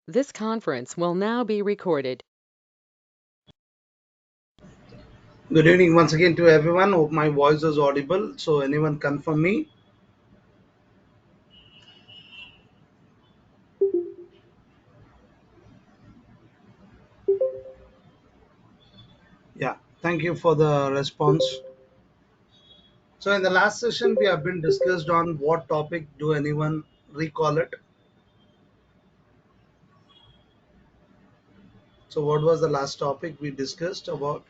This conference will now be recorded. Good evening once again to everyone. Hope my voice is audible. So anyone confirm me? Yeah. Thank you for the response. So in the last session we have been discussed on what topic. Do anyone recall it? So what was the last topic we discussed about?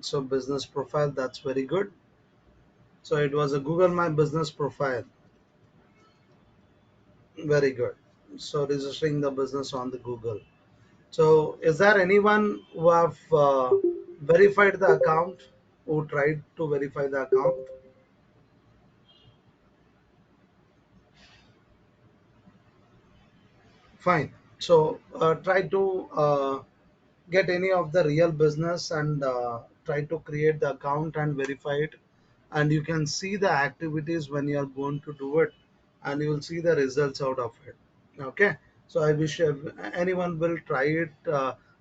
So business profile, that's very good. So it was a Google My Business profile. Very good. So registering the business on the Google. So is there anyone who have verified the account, who tried to verify the account? Fine. So try to get any of the real business and try to create the account and verify it. And you can see the activities when you are going to do it, and you will see the results out of it. Okay. So I wish anyone will try it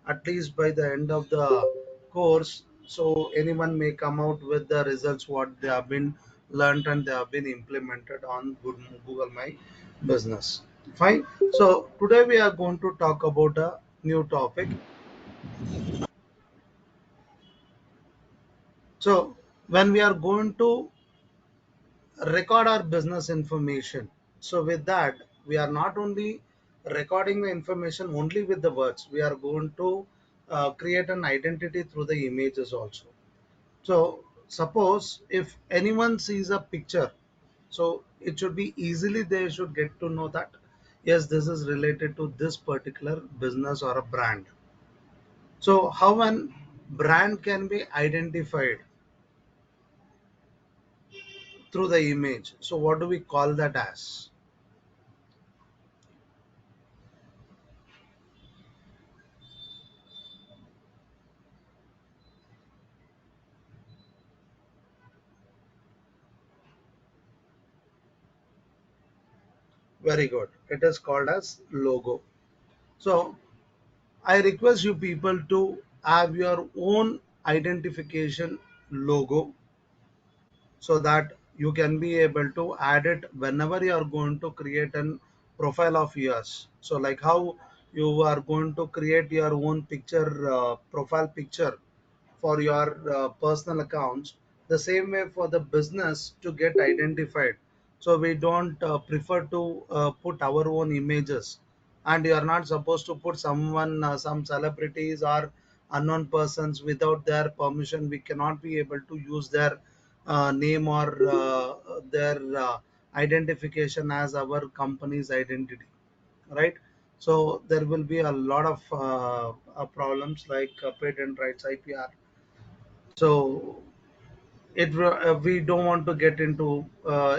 at least by the end of the course. So anyone may come out with the results what they have been learned and they have been implemented on Google My Business. Fine. So today we are going to talk about a new topic. So when we are going to record our business information, so with that we are not only recording the information only with the words, we are going to create an identity through the images also. So suppose if anyone sees a picture, so it should be easily they should get to know that yes, this is related to this particular business or a brand. So how an brand can be identified through the image. So what do we call that as? Very good. It is called as logo. So I request you people to have your own identification logo so that you can be able to add it whenever you are going to create an profile of yours. So like how you are going to create your own picture, profile picture for your personal accounts, the same way for the business to get identified. So we don't prefer to put our own images, and you are not supposed to put someone, some celebrities or unknown persons without their permission. We cannot be able to use their name or their identification as our company's identity, right? So there will be a lot of problems like patent rights, IPR. So we don't want to get into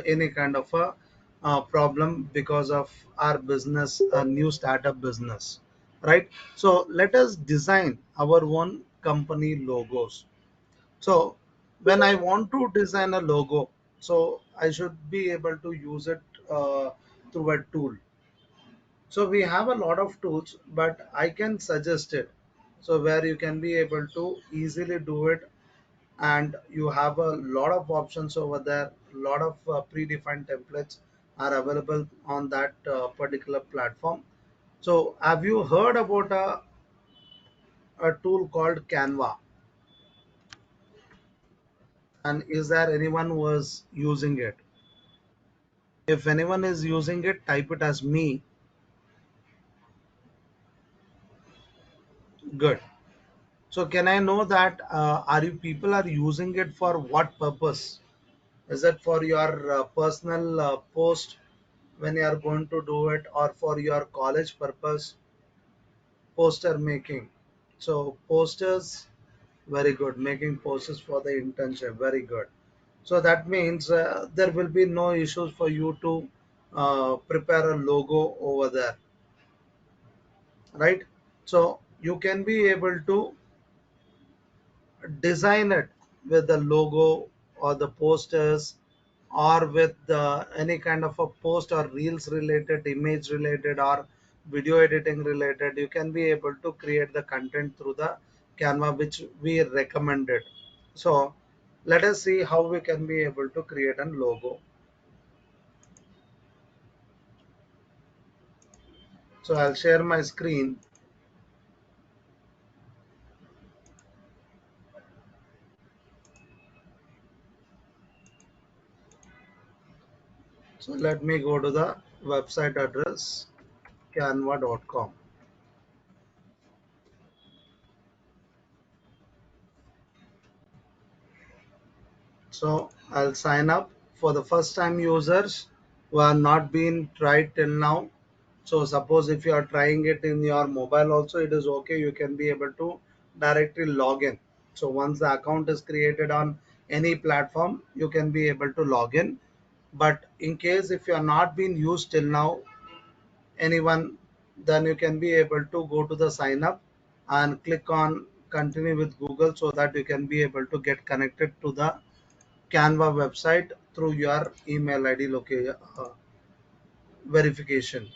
any kind of a problem because of our business, a new startup business, right? So let us design our own company logos. So when I want to design a logo, so I should be able to use it through a tool. So we have a lot of tools, but I can suggest it. So where you can be able to easily do it, and you have a lot of options over there. A lot of predefined templates are available on that particular platform. So have you heard about a tool called Canva? And is there anyone who is using it? If anyone is using it, type it as me. Good. So can I know that are you people are using it for what purpose? Is it for your personal post when you are going to do it, or for your college purpose, poster making? So posters, very good. Making posters for the internship, very good. So that means there will be no issues for you to prepare a logo over there, right? So you can be able to. design it with the logo or the posters or with any kind of a post or reels related, image related, or video editing related, you can be able to create the content through the Canva which we recommended. So let us see how we can be able to create a logo. So I'll share my screen. So let me go to the website address canva.com. So I'll sign up for the first time users who have not been tried till now. So suppose if you are trying it in your mobile also, it is okay. You can be able to directly log in. So once the account is created on any platform, you can be able to log in. But in case if you are not been used till now, anyone, then you can be able to go to the sign up and click on continue with Google so that you can be able to get connected to the Canva website through your email ID verification.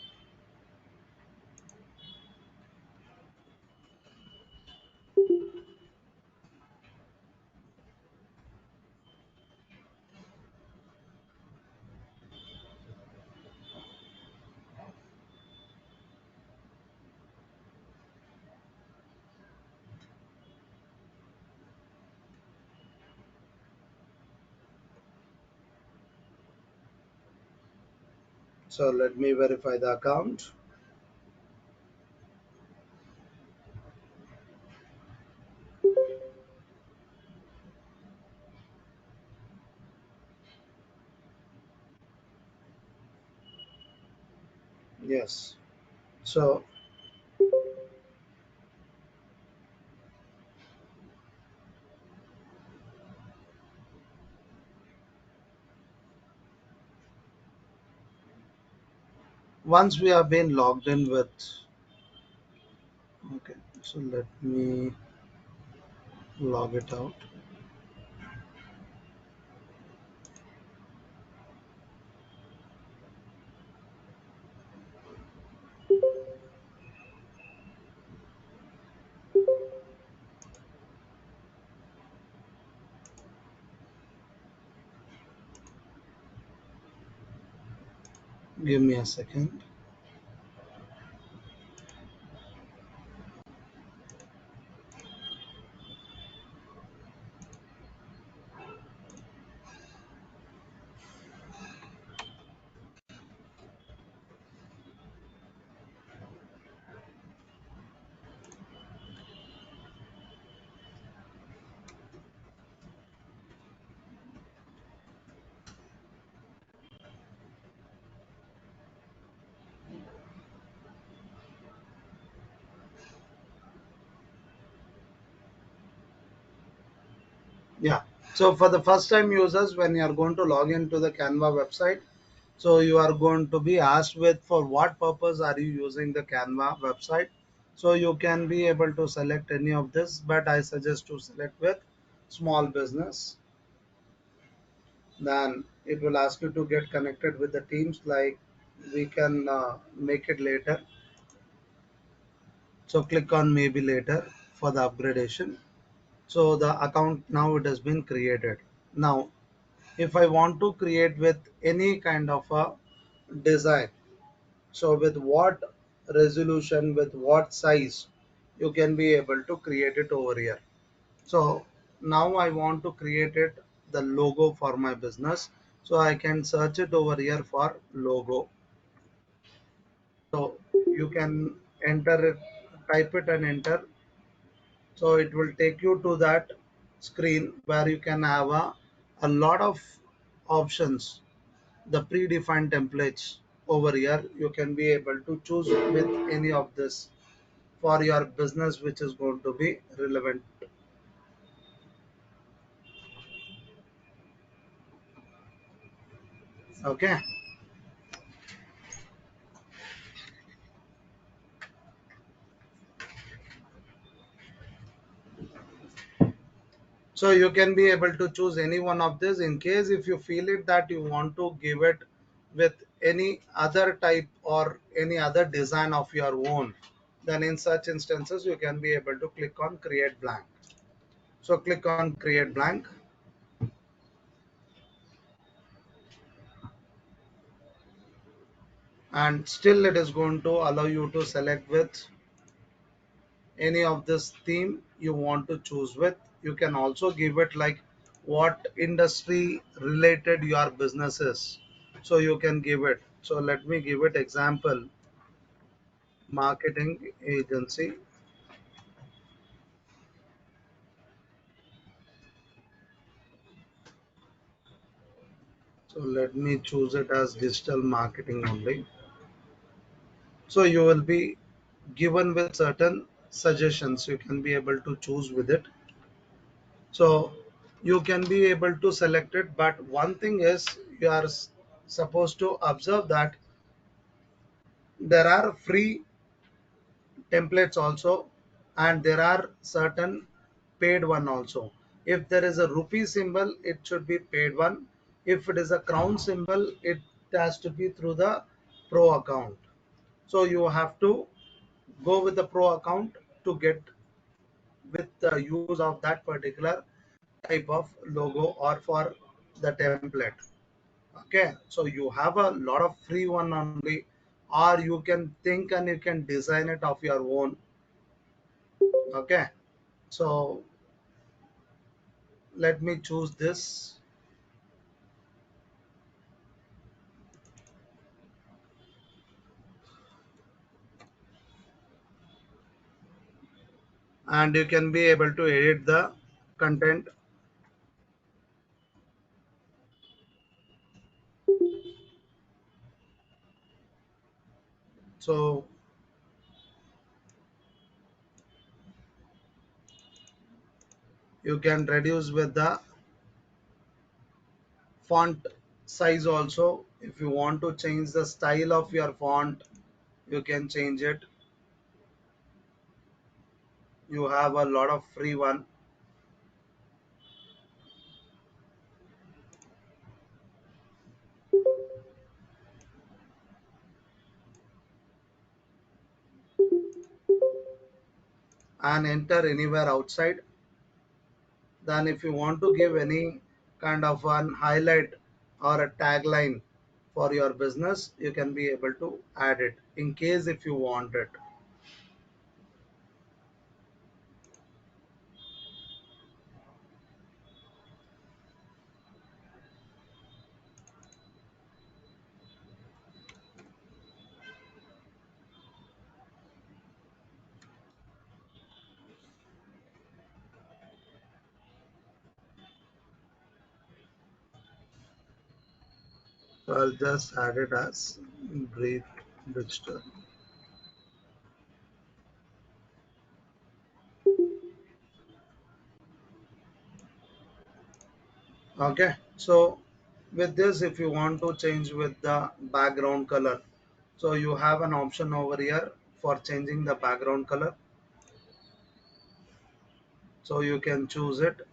So let me verify the account. Yes. So once we have been logged in with, okay, so let me log it out. Give me a second. Yeah. So for the first time users, when you are going to log into the Canva website, so you are going to be asked with for what purpose are you using the Canva website. So you can be able to select any of this, but I suggest to select with small business. Then it will ask you to get connected with the teams, like we can make it later. So click on maybe later for the upgradation. So the account now it has been created. Now if I want to create with any kind of a design, so with what resolution, with what size, you can be able to create it over here. So now I want to create it the logo for my business. So I can search it over here for logo. So you can enter it, type it and enter. So it will take you to that screen where you can have a lot of options, the predefined templates over here. You can be able to choose with any of this for your business which is going to be relevant. Okay. So you can be able to choose any one of this. In case if you feel it that you want to give it with any other type or any other design of your own, then in such instances you can be able to click on create blank. So click on create blank, and still it is going to allow you to select with any of this theme you want to choose with. You can also give it like what industry related your business is, so you can give it. So let me give it example, marketing agency. So let me choose it as digital marketing only. So you will be given with certain suggestions, you can be able to choose with it. So you can be able to select it, but one thing is you are supposed to observe that there are free templates also, and there are certain paid one also. If there is a rupee symbol, it should be paid one. If it is a crown symbol, it has to be through the pro account. So you have to go with the pro account to get with the use of that particular type of logo or for the template. Okay, so you have a lot of free one only, or you can think and you can design it of your own. Okay, so let me choose this, and you can be able to edit the content. So you can reduce with the font size also. If you want to change the style of your font, you can change it. You have a lot of free one. And enter anywhere outside. Then if you want to give any kind of an highlight or a tagline for your business, you can be able to add it in case if you want it. So I'll just add it as brief digital. Okay, so with this, if you want to change with the background color, so you have an option over here for changing the background color. So you can choose it.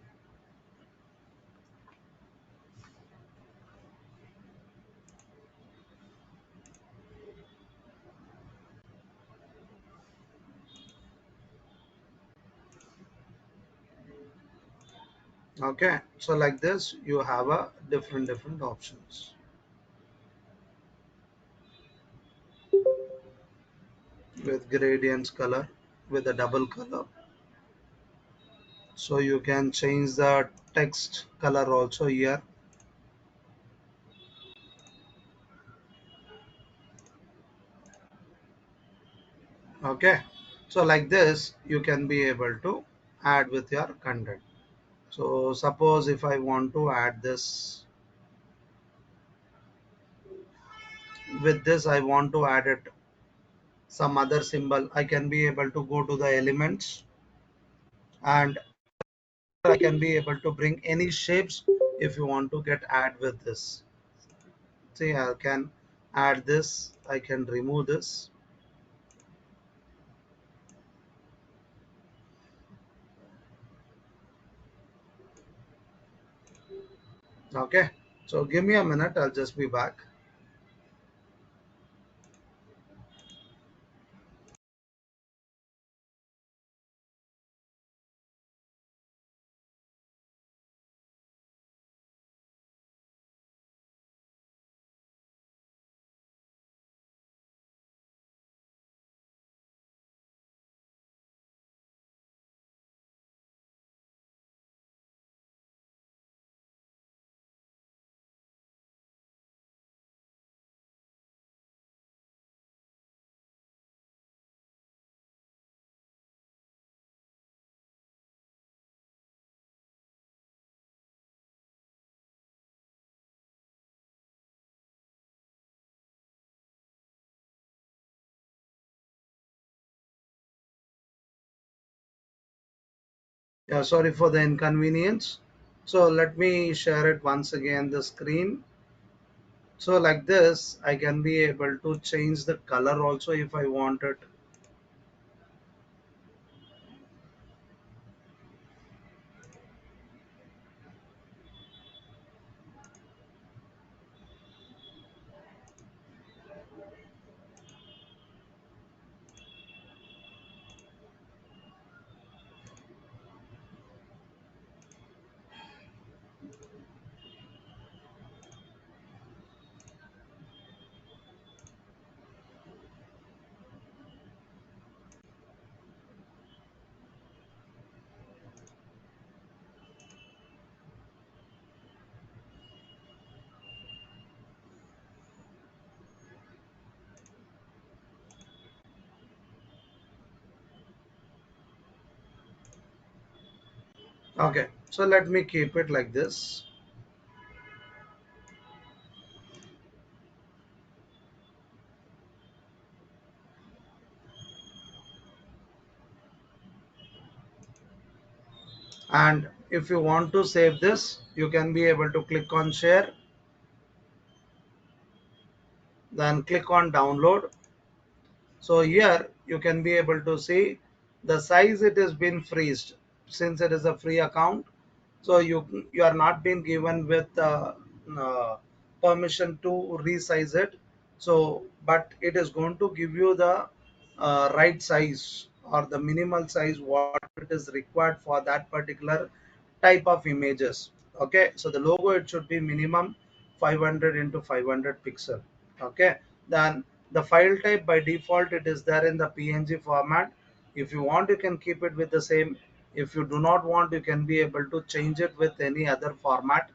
Okay, so like this, you have a different options with gradients color, with a double color. So you can change the text color also here. Okay, so like this, you can be able to add with your content. So suppose if I want to add this, with this I want to add it some other symbol, I can be able to go to the elements, and I can be able to bring any shapes if you want to get add with this. See, I can add this, I can remove this. Okay, so give me a minute, I'll just be back. Yeah, sorry for the inconvenience. So let me share it once again the screen. So like this, I can be able to change the color also if I want it. Okay, so let me keep it like this. And if you want to save this, you can be able to click on share, then click on download. So here you can be able to see the size it has been freezed since it is a free account. So you are not being given with uh, permission to resize it. So but it is going to give you the right size or the minimal size what it is required for that particular type of images. Okay, so the logo it should be minimum 500 into 500 pixel. Okay, then the file type by default it is there in the png format. If you want you can keep it with the same. If you do not want you can be able to change it with any other format.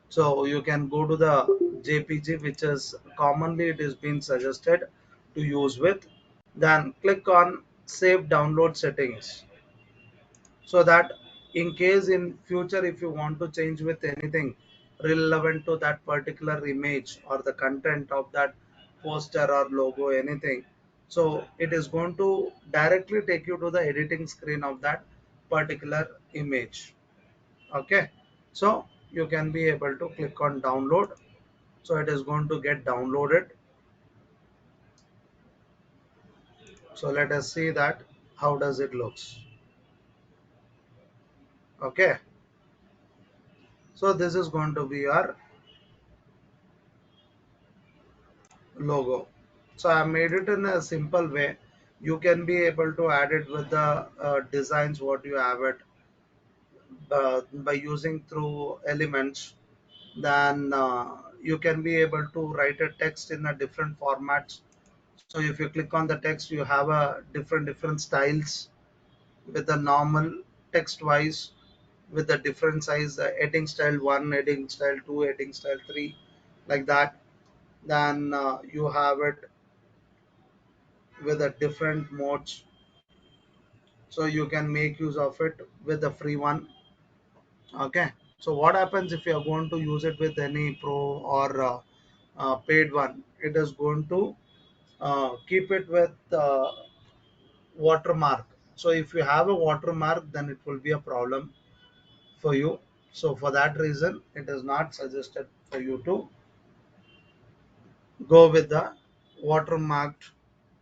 So you can go to the jpg which is commonly it is being suggested to use with. Then click on save download settings, so that in case in future if you want to change with anything relevant to that particular image or the content of that poster or logo anything, so it is going to directly take you to the editing screen of that particular image. Okay, so you can be able to click on download. So it is going to get downloaded. So let us see that how does it looks. Okay, so this is going to be our logo. So I made it in a simple way. You can be able to add it with the designs what you have it by using through elements. Then you can be able to write a text in a different formats. So if you click on the text, you have a different styles with the normal text wise with the different size heading style 1, heading style 2, heading style 3, like that. Then you have it with a different modes, so you can make use of it with the free one. Okay, so what happens if you are going to use it with any pro or paid one, it is going to keep it with watermark. So if you have a watermark then it will be a problem for you. So for that reason it is not suggested for you to go with the watermarked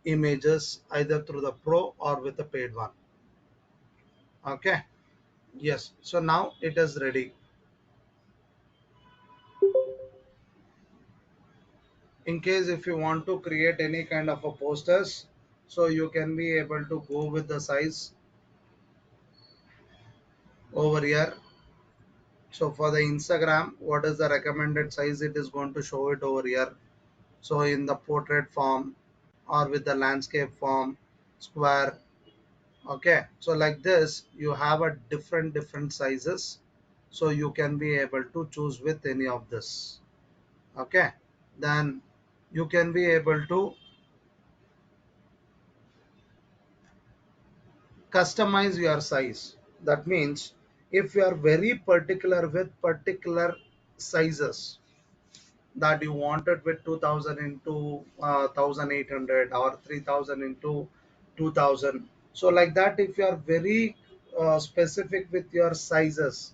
images either through the pro or with the paid one. Okay, yes, so now it is ready. In case if you want to create any kind of a posters, so you can be able to go with the size over here. So for the Instagram, what is the recommended size? It is going to show it over here. So in the portrait form or with the landscape form, square. Okay. So like this, you have a different sizes. So you can be able to choose with any of this. Okay. Then you can be able to customize your size. That means if you are very particular with particular sizes, that you wanted with 2000 into 1800 or 3000 into 2000, so like that, if you are very specific with your sizes,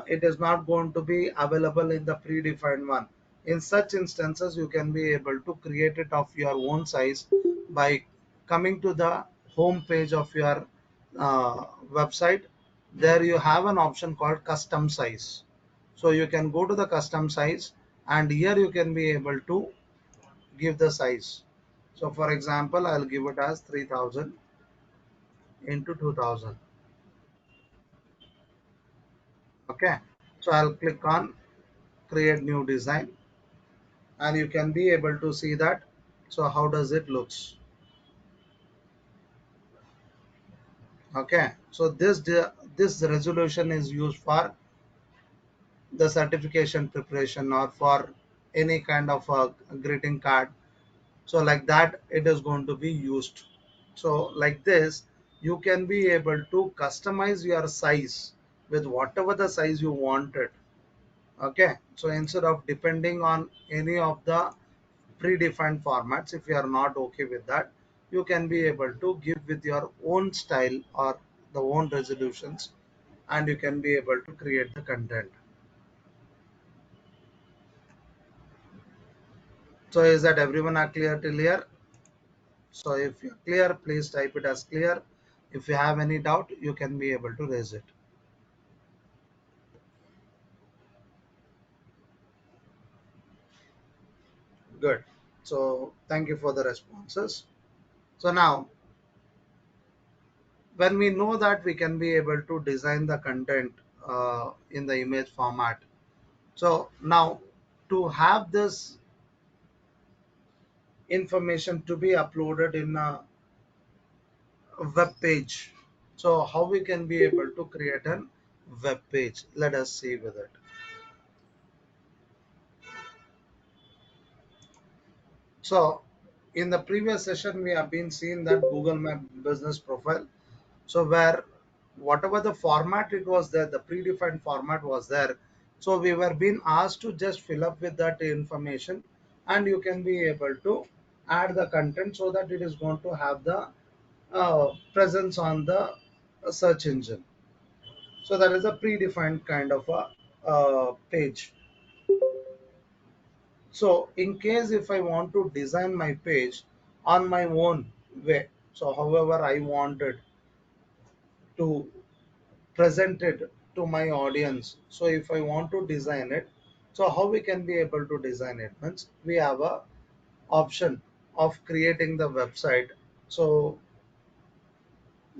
it is not going to be available in the predefined one. In such instances, you can be able to create it of your own size by coming to the home page of your website. There you have an option called custom size. So you can go to the custom size, and here you can be able to give the size. So for example, I'll give it as 3000 into 2000. Okay. So I'll click on create new design, and you can be able to see that. So how does it looks? Okay. So this resolution is used for the certification preparation or for any kind of a greeting card. So like that, it is going to be used. So like this, you can be able to customize your size with whatever the size you wanted. Okay. So instead of depending on any of the predefined formats, if you are not okay with that, you can be able to give with your own style or the own resolutions, and you can be able to create the content. So is that everyone are clear till here? So if you're clear, please type it as clear. If you have any doubt, you can be able to raise it. Good. So thank you for the responses. So now, when we know that we can be able to design the content in the image format. So now, to have this information to be uploaded in a web page, so how we can be able to create a web page? Let us see with it. So in the previous session, we have been seeing that Google Map business profile. So where whatever the format it was there, the predefined format was there. So we were being asked to just fill up with that information, and you can be able to add the content so that it is going to have the presence on the search engine. So that is a predefined kind of a page. So in case if I want to design my page on my own way, so however I wanted to present it to my audience. So if I want to design it, so how we can be able to design it means we have a option of creating the website. So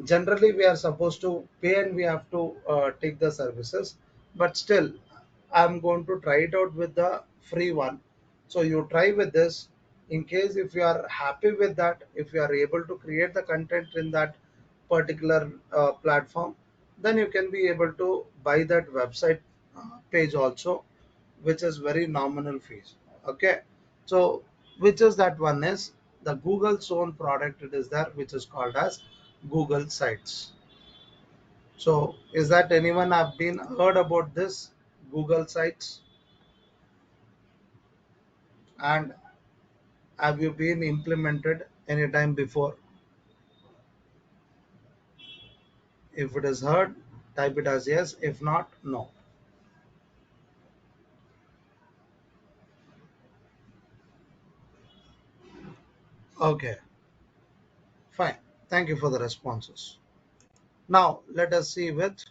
generally we are supposed to pay and we have to take the services, but still I'm going to try it out with the free one. So you try with this. In case if you are happy with that, if you are able to create the content in that particular platform, then you can be able to buy that website page also, which is very nominal fees. Okay. So which is that one is the Google's own product, it is there, which is called as Google Sites. So is that anyone have been heard about this Google Sites, and have you been implemented anytime before? If it is heard, type it as yes. If not, no. Okay, fine. Thank you for the responses. Now let us see with.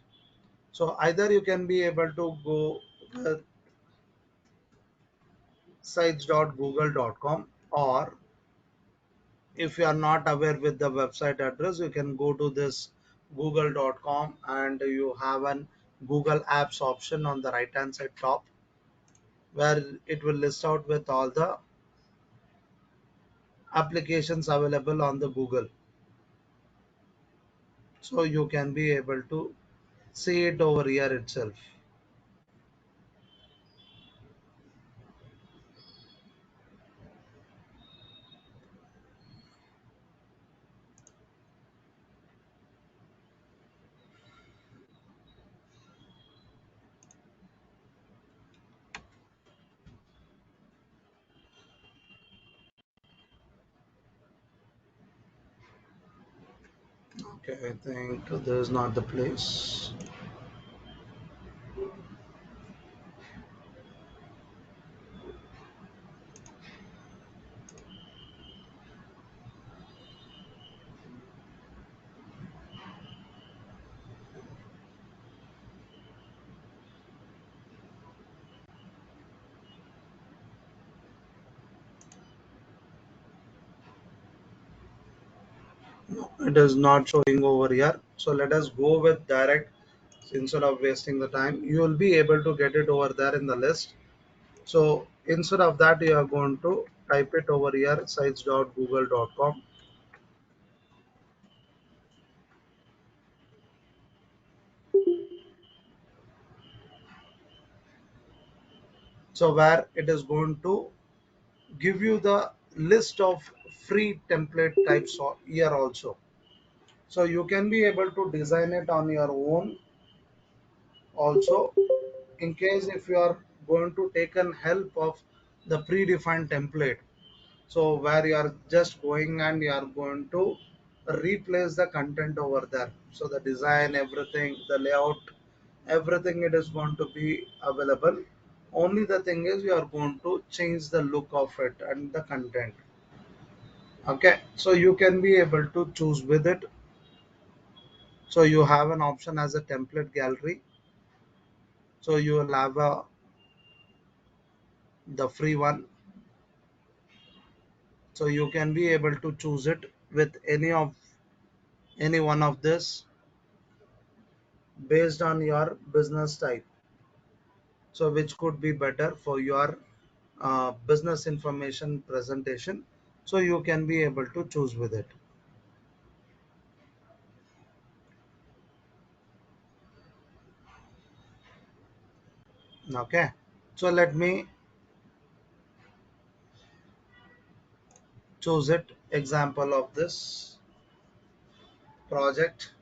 So either you can be able to go sites.google.com, or if you are not aware with the website address, you can go to this google.com, and you have an Google Apps option on the right hand side top, where it will list out with all the applications available on the Google. So you can be able to see it over here itself. Okay, I think this is not the place. It is not showing over here. So let us go with direct instead of wasting the time. You will be able to get it over there in the list. So instead of that, you are going to type it over here, sites.google.com. So where it is going to give you the list of free template types here also. So you can be able to design it on your own also, in case if you are going to take an help of the predefined template. So where you are just going and you are going to replace the content over there. So the design, everything, the layout, everything, it is going to be available. Only the thing is you are going to change the look of it and the content. Okay, so you can be able to choose with it. So you have an option as a template gallery. So you will have the free one. So you can be able to choose it with any one of this based on your business type. So which could be better for your business information presentation. So you can be able to choose with it. Okay, so let me choose it example of this project.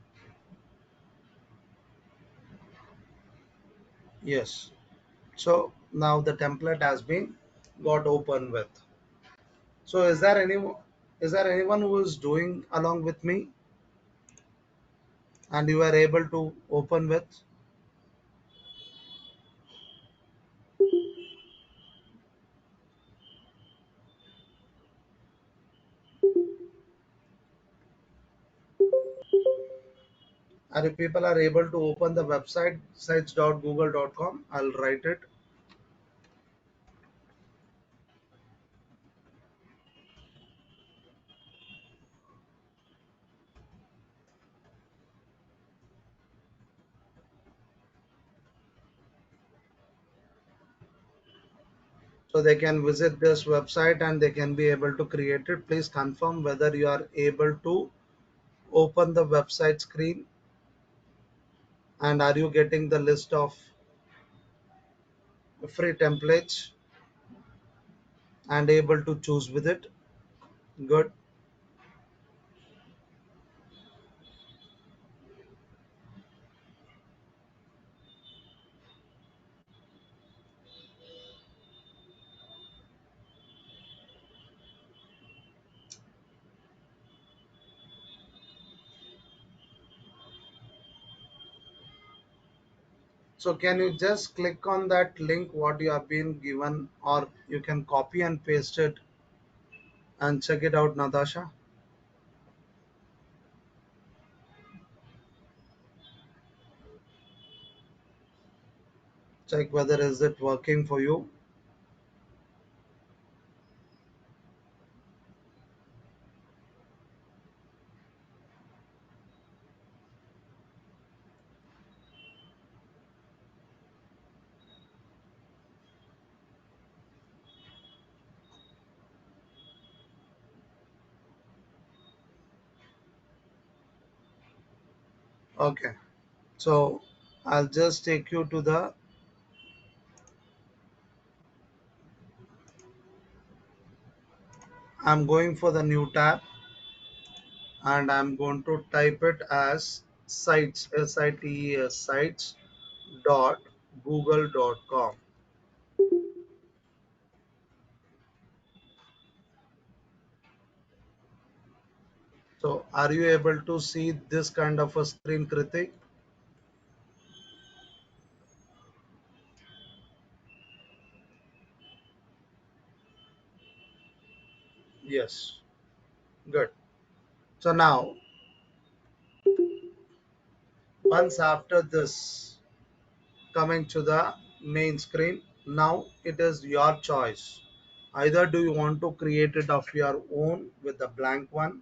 Yes, so now the template has been got open with. So is there anyone who is doing along with me and you are able to open with? And if people are able to open the website sites.google.com, I'll write it. So they can visit this website and they can be able to create it. Please confirm whether you are able to open the website screen, and are you getting the list of free templates and able to choose with it. Good. So can you just click on that link what you have been given, or you can copy and paste it and check it out, Natasha. Check whether is it working for you. Okay. So I'll just take you to the, I'm going for the new tab and I'm going to type it as sites, sites, sites dot google.com. So are you able to see this kind of a screen, Kritik? Yes. Good. So now, once after this, coming to the main screen, now it is your choice. Either do you want to create it of your own with a blank one,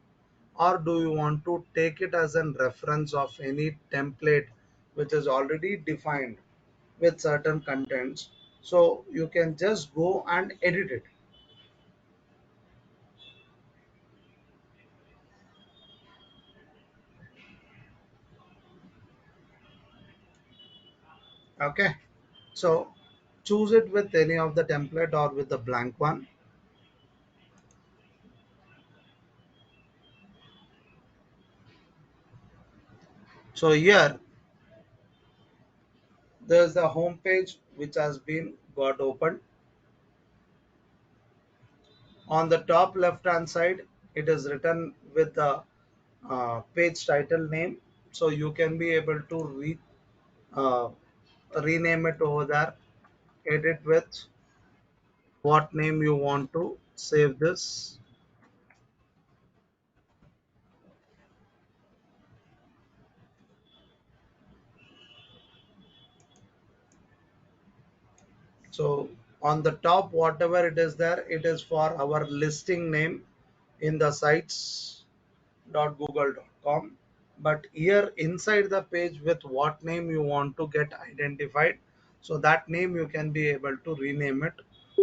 or do you want to take it as a reference of any template which is already defined with certain contents, so you can just go and edit it. Okay, so choose it with any of the template or with the blank one. So here there's the home page which has been got opened. On the top left hand side it is written with the page title name, so you can be able to uh, rename it over there, edit with what name you want to save this. So on the top, whatever it is there, it is for our listing name in the sites.google.com. But here inside the page with what name you want to get identified, so that name you can be able to rename it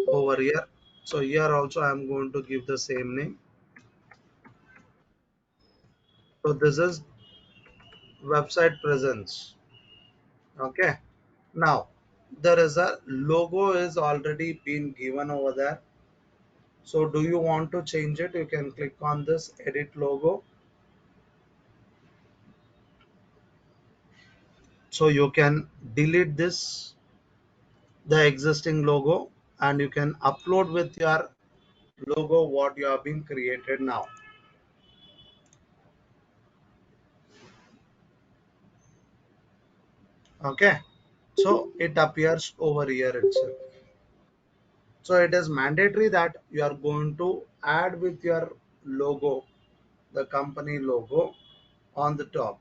over here. So here also I'm going to give the same name. So this is website presence. Okay. Now there is a logo is already been given over there. So do you want to change it? You can click on this edit logo. So you can delete this, the existing logo, and you can upload with your logo what you have been created now. Okay. So it appears over here itself. So it is mandatory that you are going to add with your logo, the company logo on the top.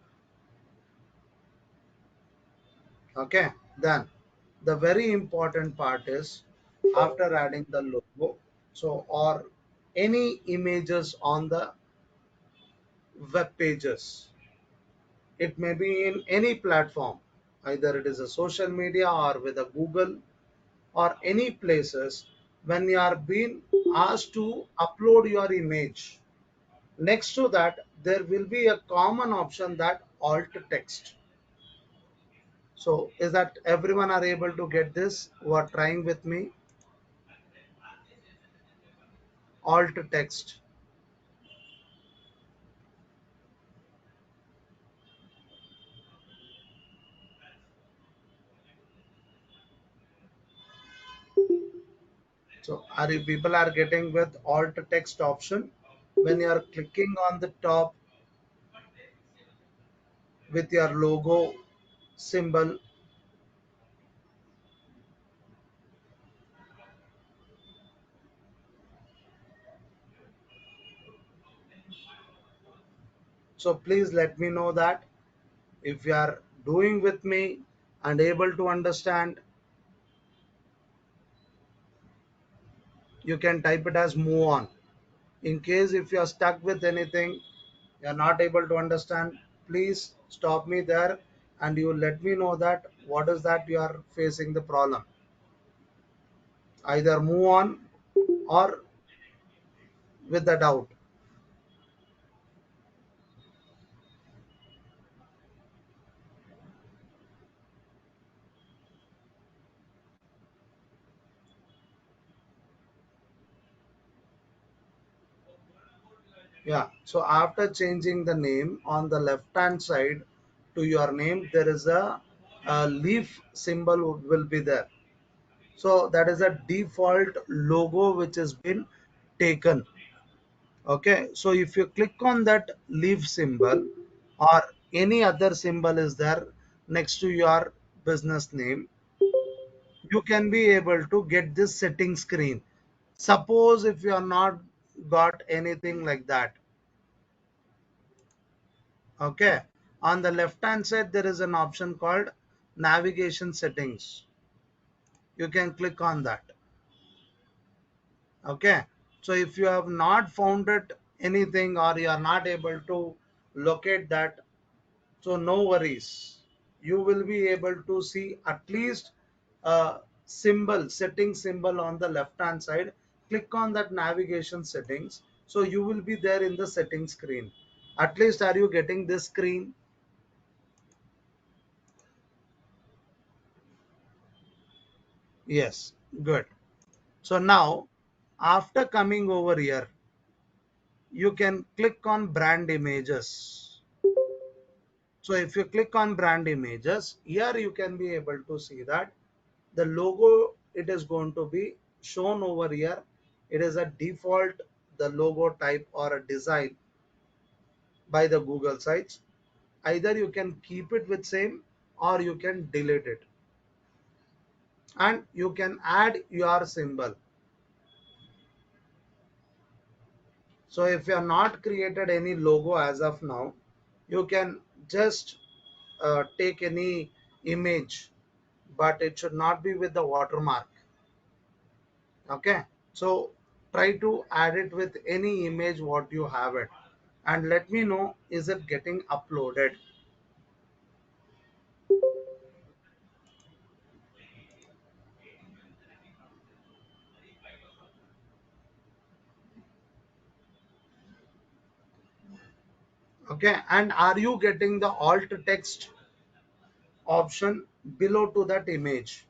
Okay. Then the very important part is after adding the logo, so or any images on the web pages, it may be in any platform, either it is a social media or with a Google or any places. When you are being asked to upload your image, next to that there will be a common option that alt text. So is that everyone are able to get this who are trying with me? Alt text. So are you people are getting with alt text option? When you are clicking on the top with your logo symbol, so please let me know that if you are doing with me and able to understand, you can type it as move on. In case if you are stuck with anything, you are not able to understand, please stop me there and you let me know that what is that you are facing the problem. Either move on or with the doubt. Yeah. So after changing the name on the left hand side to your name, there is a leaf symbol will be there. So that is a default logo which has been taken. Okay. So if you click on that leaf symbol or any other symbol is there next to your business name, you can be able to get this setting screen. Suppose if you are not got anything like that. Okay, on the left hand side there is an option called navigation settings. You can click on that. Okay, so if you have not found it anything or you are not able to locate that, so no worries, you will be able to see at least a symbol, setting symbol on the left hand side. Click on that navigation settings, so you will be there in the setting screen. At least are you getting this screen? Yes, good. So now, after coming over here, you can click on brand images. So if you click on brand images, here you can be able to see that the logo, it is going to be shown over here. It is a default, the logo type or a design by the Google sites. Either you can keep it with same or you can delete it. And you can add your symbol. So if you have not created any logo as of now, you can just take any image, but it should not be with the watermark. Okay. So try to add it with any image what you have it, and let me know is it getting uploaded. Okay. And are you getting the alt text option below to that image?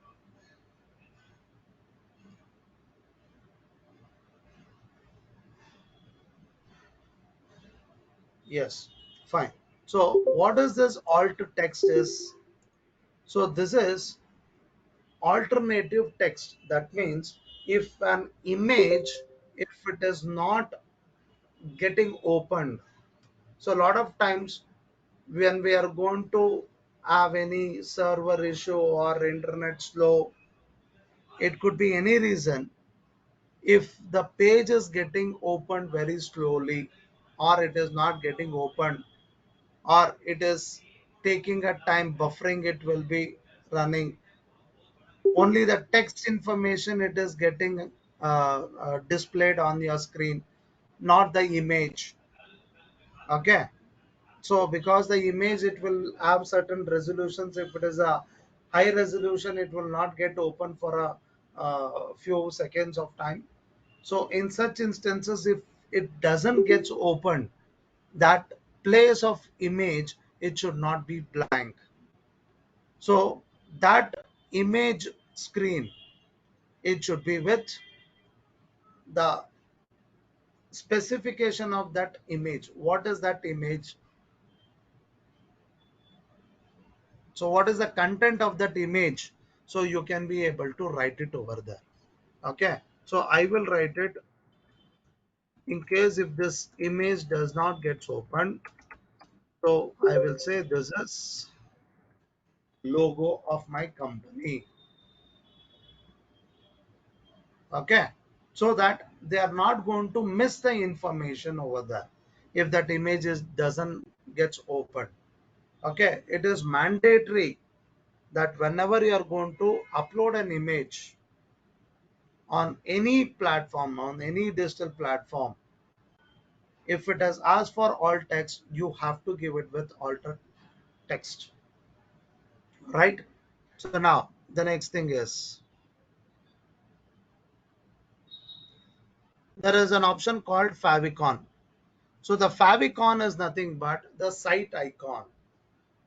Yes. Fine. So what is this alt text is? So this is alternative text. That means if an image, if it is not getting opened, so a lot of times when we are going to have any server issue or internet slow, it could be any reason. If the page is getting opened very slowly or it is not getting opened or it is taking a time buffering, it will be running only the text information, it is getting displayed on your screen, not the image. Okay. So because the image, it will have certain resolutions. If it is a high resolution, it will not get open for a few seconds of time. So in such instances, if it doesn't get opened, that place of image, it should not be blank. So that image screen, it should be with the specification of that image. What is that image? So what is the content of that image? So you can be able to write it over there. Okay. So I will write it in case if this image does not get opened. So I will say this is logo of my company. Okay. So that they are not going to miss the information over there if that image is doesn't gets opened. Okay. It is mandatory that whenever you are going to upload an image on any platform, on any digital platform, if it has asked for alt text, you have to give it with alt text, right? So now the next thing is there is an option called favicon. So the favicon is nothing but the site icon.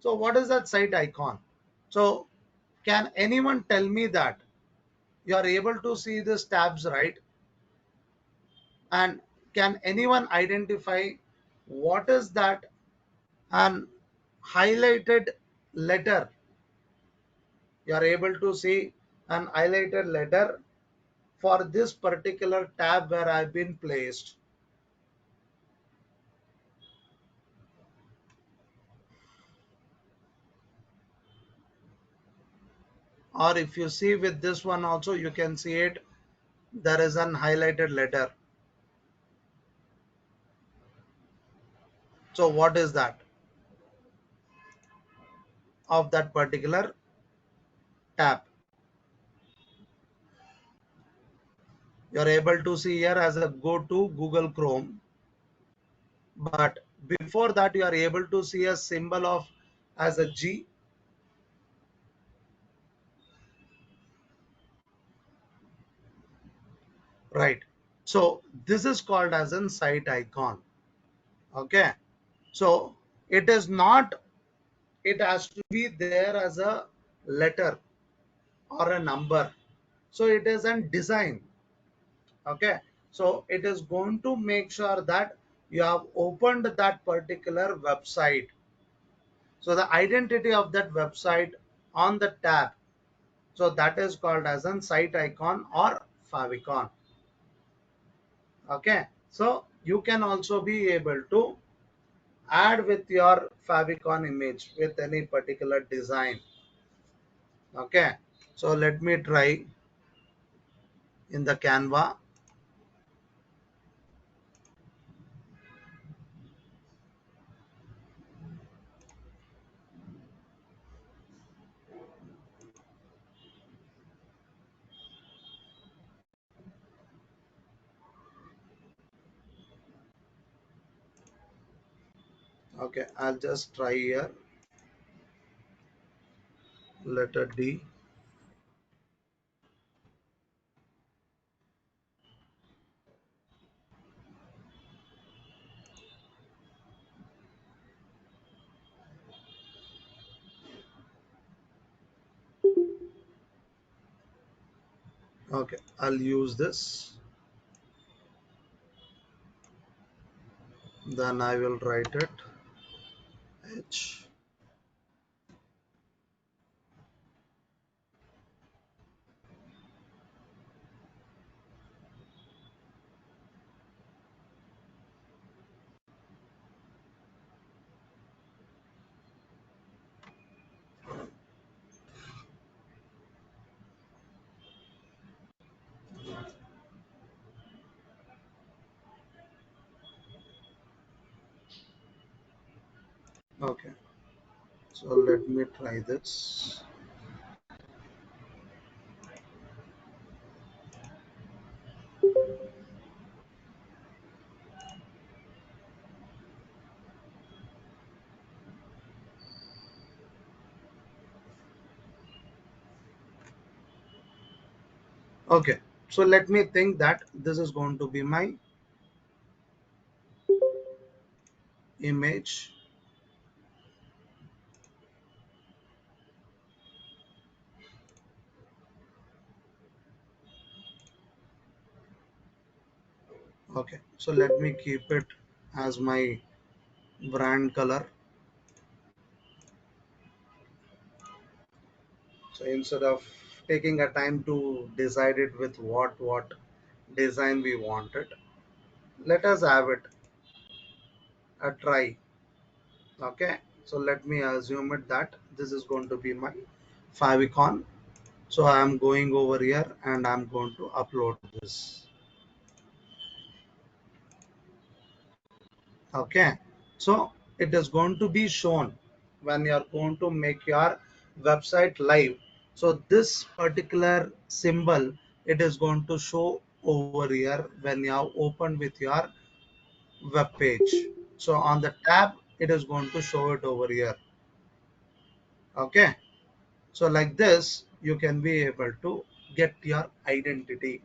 So what is that site icon? So can anyone tell me that you are able to see these tabs, right? And can anyone identify what is that an highlighted letter? You are able to see an highlighted letter for this particular tab where I've been placed. Or if you see with this one also, you can see it, there is an highlighted letter. So what is that of that particular tab? You're able to see here as a go to Google Chrome, but before that you are able to see a symbol of as a G, right? So this is called as a site icon. Okay, so it is not, it has to be there as a letter or a number. So it is a design. Okay, so it is going to make sure that you have opened that particular website. So the identity of that website on the tab, so that is called as a site icon or favicon. Okay, so you can also be able to add with your favicon image with any particular design. Okay, so let me try in the Canva. Okay, I'll just try here, letter D. Okay, I'll use this. Then I will write it H. Okay, so let me try this. Okay, so let me think that this is going to be my image. Okay, so let me keep it as my brand color. So instead of taking a time to decide it with what design we wanted, let us have it a try. Okay, so let me assume it that this is going to be my favicon. So I am going over here and I'm going to upload this. Okay, so it is going to be shown when you are going to make your website live. So this particular symbol, it is going to show over here when you have opened with your web page. So on the tab, it is going to show it over here. Okay, so like this you can be able to get your identity,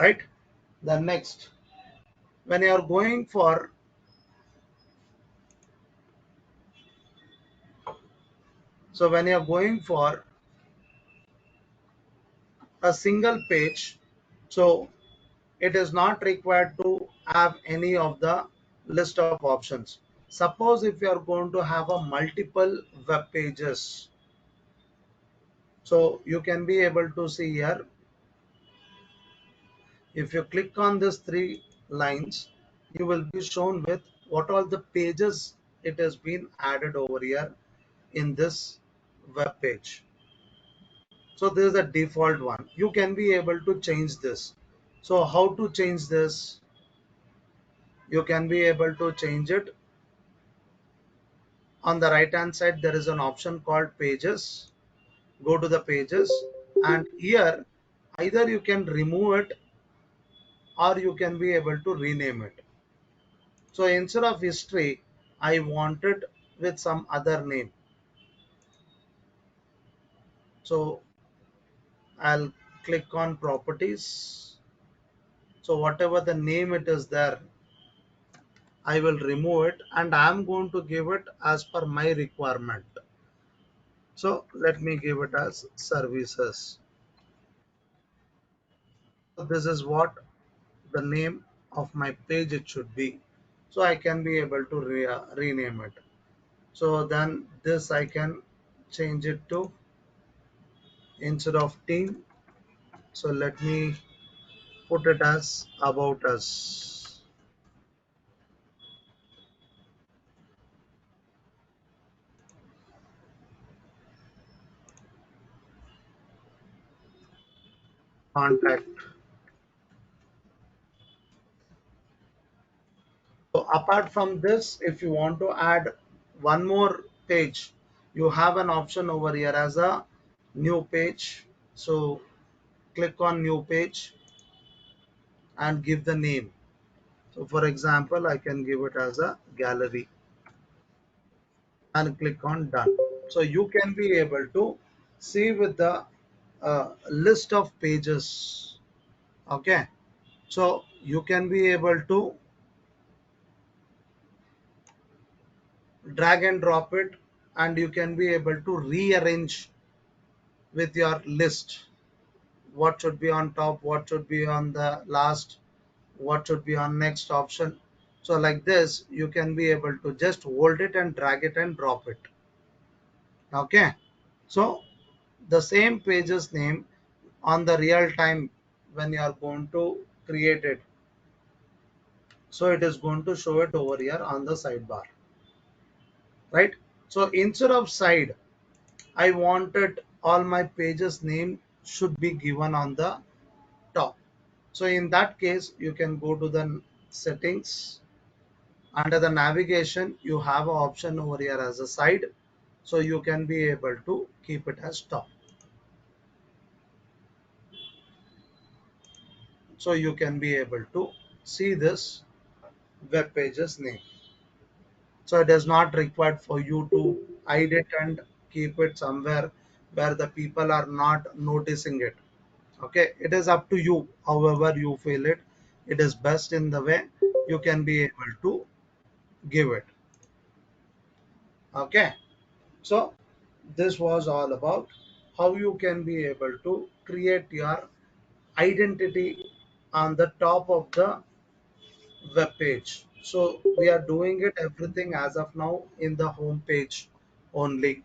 right? The next, when you are going for, so when you are going for a single page, so it is not required to have any of the list of options. Suppose if you are going to have a multiple web pages, so you can be able to see here, if you click on this three lines, you will be shown with what all the pages it has been added over here in this web page. So this is the default one. You can be able to change this. So how to change this? You can be able to change it. On the right hand side, there is an option called pages. Go to the pages, and here either you can remove it or you can be able to rename it. So instead of history, I want it with some other name. So I'll click on properties. So whatever the name it is there, I will remove it and I'm going to give it as per my requirement. So let me give it as services. So this is what the name of my page it should be. So I can be able to rename it. So then this I can change it to, instead of team. So let me put it as about us. Contact. So apart from this, if you want to add one more page, you have an option over here as a new page. So click on new page and give the name. So for example, I can give it as a gallery and click on done. So you can be able to see with the list of pages. Okay. So you can be able to drag and drop it, and you can be able to rearrange with your list what should be on top, what should be on the last, what should be on next option. So like this you can be able to just hold it and drag it and drop it. Okay. So the same page's name on the real time when you are going to create it, so it is going to show it over here on the sidebar, right? So instead of side, I wanted all my pages name should be given on the top. So in that case, you can go to the settings. Under the navigation, you have an option over here as a side. So you can be able to keep it as top. So you can be able to see this web page's name. So it is not required for you to hide it and keep it somewhere where the people are not noticing it. Okay, it is up to you. However you feel it, it is best in the way you can be able to give it. Okay, so this was all about how you can be able to create your identity on the top of the web page. So we are doing it everything as of now in the home page only.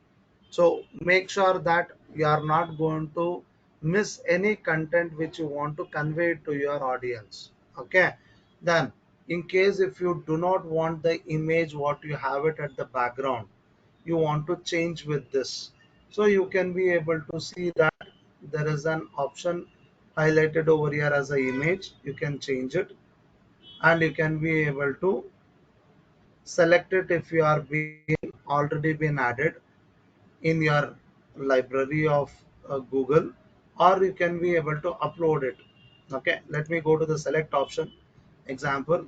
So make sure that you are not going to miss any content which you want to convey to your audience. Okay. Then in case if you do not want the image what you have it at the background, you want to change with this. So you can be able to see that there is an option highlighted over here as an image. You can change it and you can be able to select it if you are being already been added in your library of Google, or you can be able to upload it. Okay, let me go to the select option example.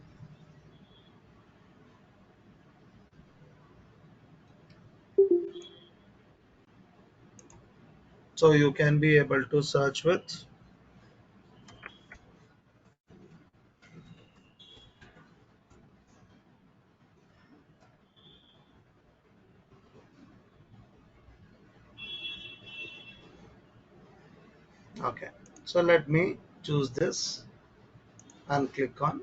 So you can be able to search with. Okay, so let me choose this. and click on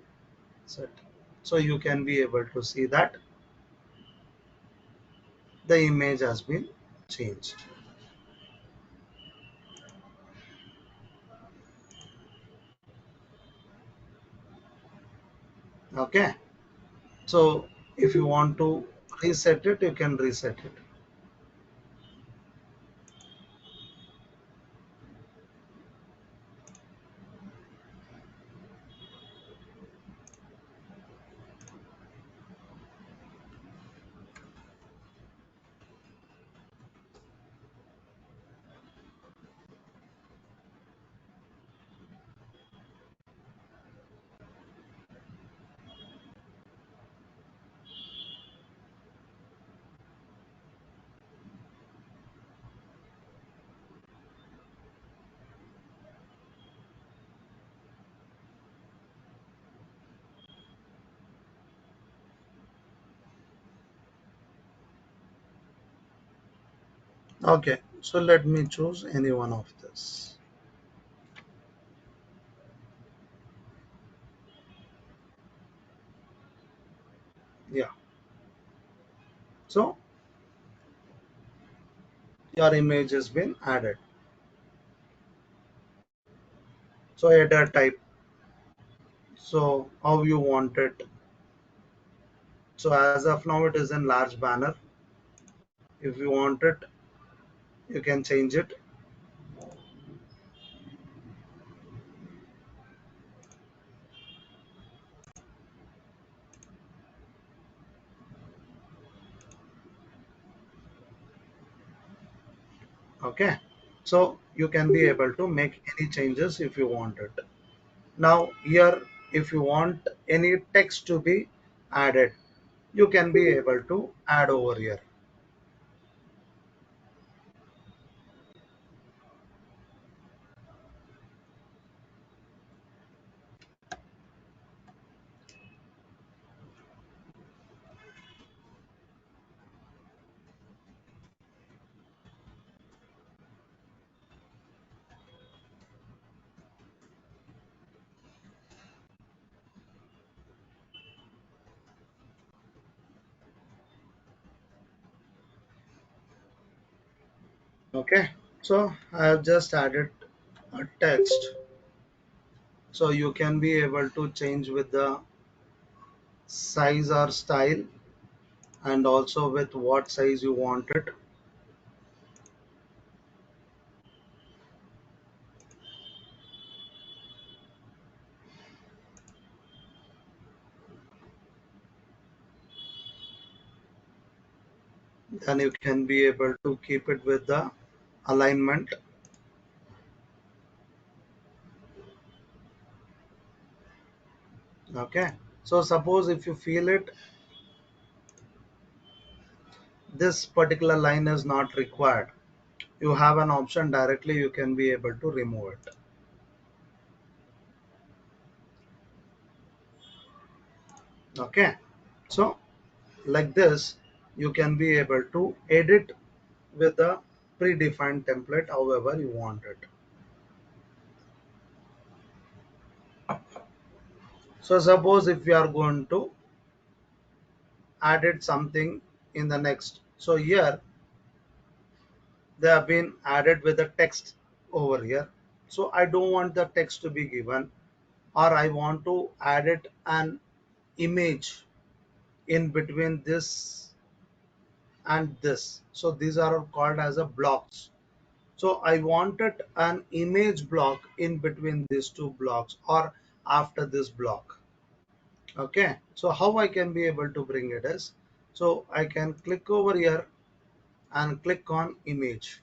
set. So you can be able to see that the image has been changed. Okay. So if you want to reset it, you can reset it. Okay. So let me choose any one of this. Yeah. So your image has been added. So header type. So how you want it. So as of now it is in large banner. If you want it, you can change it. Okay. So you can be able to make any changes if you want it. Now here, if you want any text to be added, you can be able to add over here. Okay. So I have just added a text. So you can be able to change with the size or style and also with what size you want it. Then you can be able to keep it with the alignment. Okay. So suppose if you feel it, this particular line is not required, you have an option directly, you can be able to remove it. Okay. So like this, you can be able to edit with a predefined template however you want it. So suppose if you are going to added something in the next, so here they have been added with the text over here. So I don't want the text to be given, or I want to add it an image in between this and this. So these are called as a blocks. So I wanted an image block in between these two blocks or after this block. Okay. So how I can be able to bring it is, so I can click over here and click on image.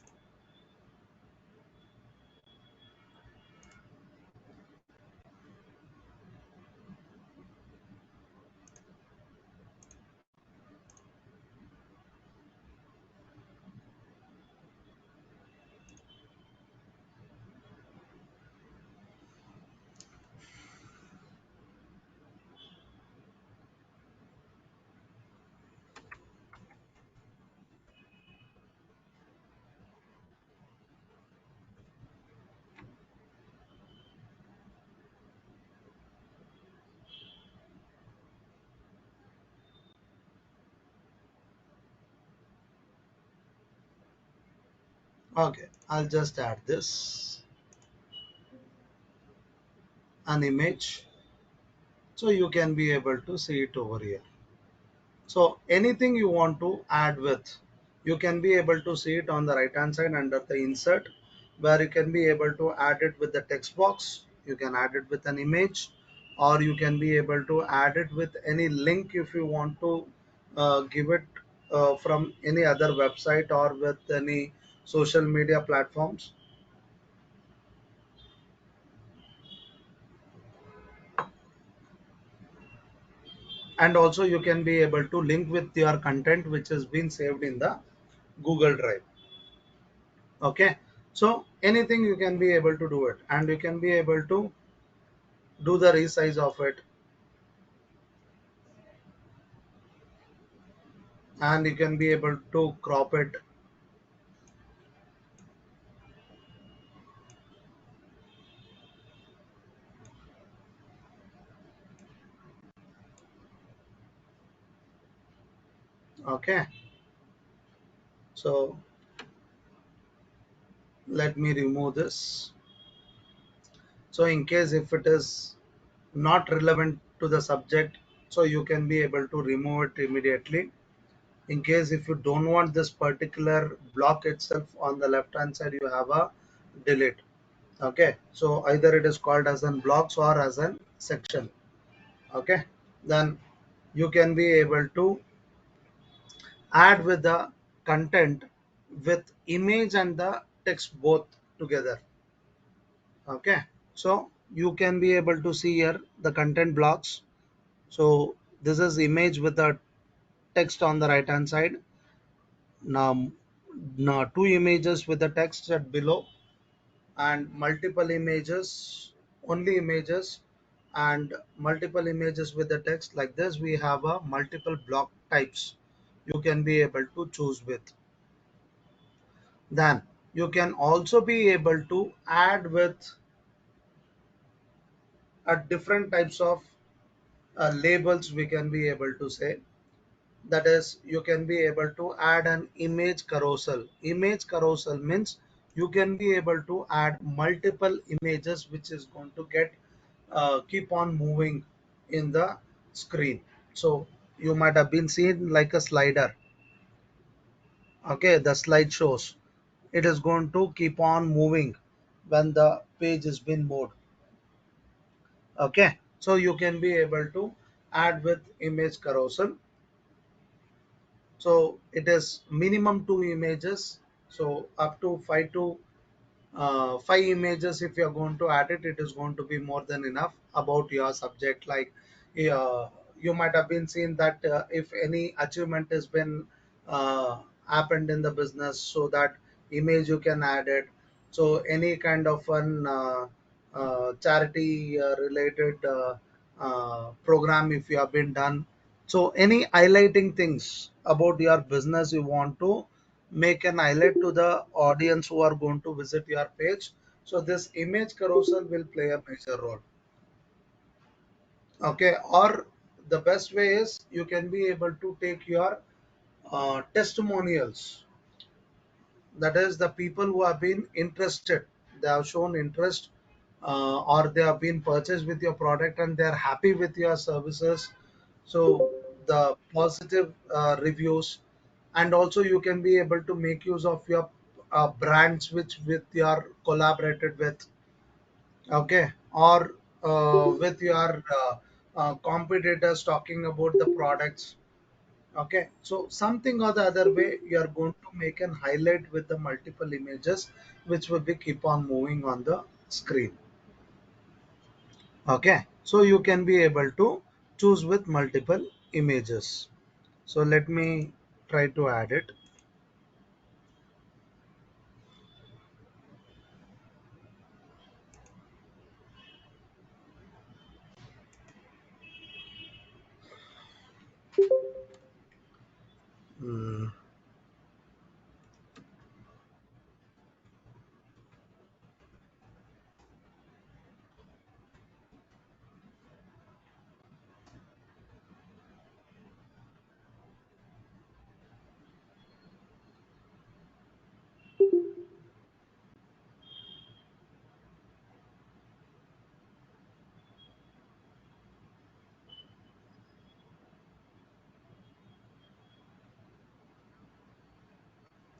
Okay, I'll just add this an image, so you can be able to see it over here. So anything you want to add with, you can be able to see it on the right hand side under the insert, where you can be able to add it with the text box. You can add it with an image, or you can be able to add it with any link if you want to give it from any other website or with any social media platforms. And also you can be able to link with your content which has been saved in the Google Drive. Okay, so anything you can be able to do it, and you can be able to do the resize of it, and you can be able to crop it. Okay, so let me remove this. So in case if it is not relevant to the subject, so you can be able to remove it immediately. In case if you don't want this particular block itself on the left hand side, you have a delete. Okay, so either it is called as an blocks or as an section. Okay, then you can be able to add with the content with image and the text both together. Okay, so you can be able to see here the content blocks. So this is image with the text on the right hand side. Now two images with the text at below, and multiple images, only images, and multiple images with the text. Like this we have a multiple block types you can be able to choose with. Then you can also be able to add with different types of labels, we can be able to say. That is, you can be able to add an image carousel. Image carousel means you can be able to add multiple images which is going to get keep on moving in the screen. So you might have been seen like a slider. Okay, the slide shows it is going to keep on moving when the page has been moved. Okay, so you can be able to add with image carousel. So it is minimum two images, so up to five images. If you're going to add it, it is going to be more than enough about your subject. Like uh, you might have been seen that if any achievement has been uh, happened in the business, so that image you can add it. So any kind of an charity related program if you have been done, so any highlighting things about your business you want to make an highlight to the audience who are going to visit your page. So this image carousel will play a major role. Okay, or the best way is you can be able to take your testimonials. That is the people who have been interested, they have shown interest, or they have been purchased with your product and they are happy with your services. So the positive reviews, and also you can be able to make use of your brands which with your collaborated with. Okay, or with your competitors talking about the products. Okay, so something or the other way you are going to make an highlight with the multiple images which will be keep on moving on the screen. Okay, so you can be able to choose with multiple images. So let me try to add it. Hmm,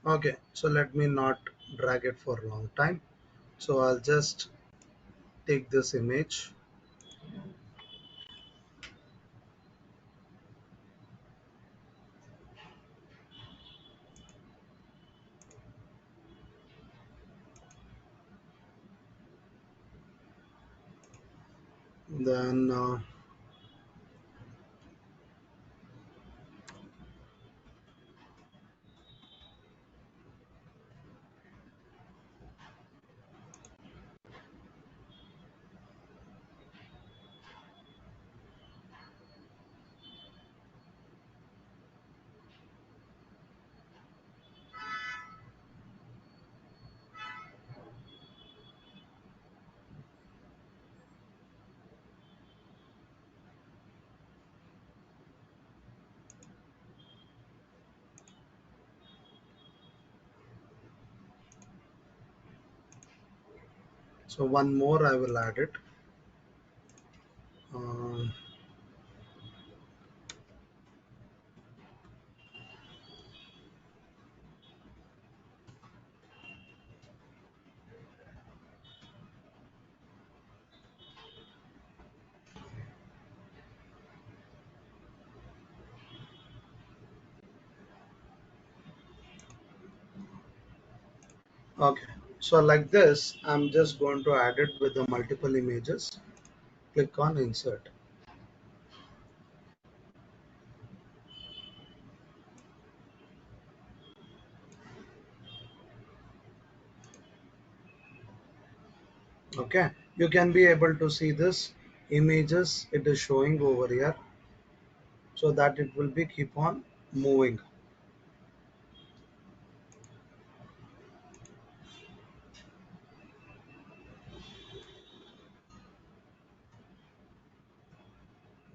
Okay, so let me not drag it for a long time. So I'll just take this image. Then so one more I will add it. Um, okay, so like this, I'm just going to add it with the multiple images. Click on insert. Okay, you can be able to see this images it is showing over here, so that it will be keep on moving.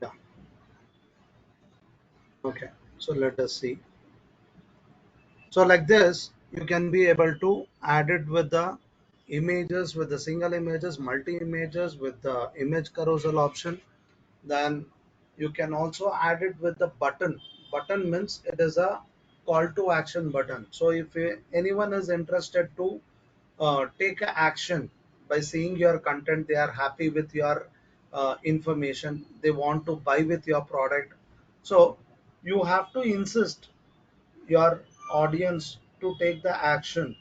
Yeah. Okay, so let us see. So like this, you can be able to add it with the images, with the single images, multi images, with the image carousel option. Then you can also add it with the button. Button means it is a call to action button. So if anyone is interested to take a action by seeing your content, they are happy with your information, they want to buy with your product. So you have to insist your audience to take the action.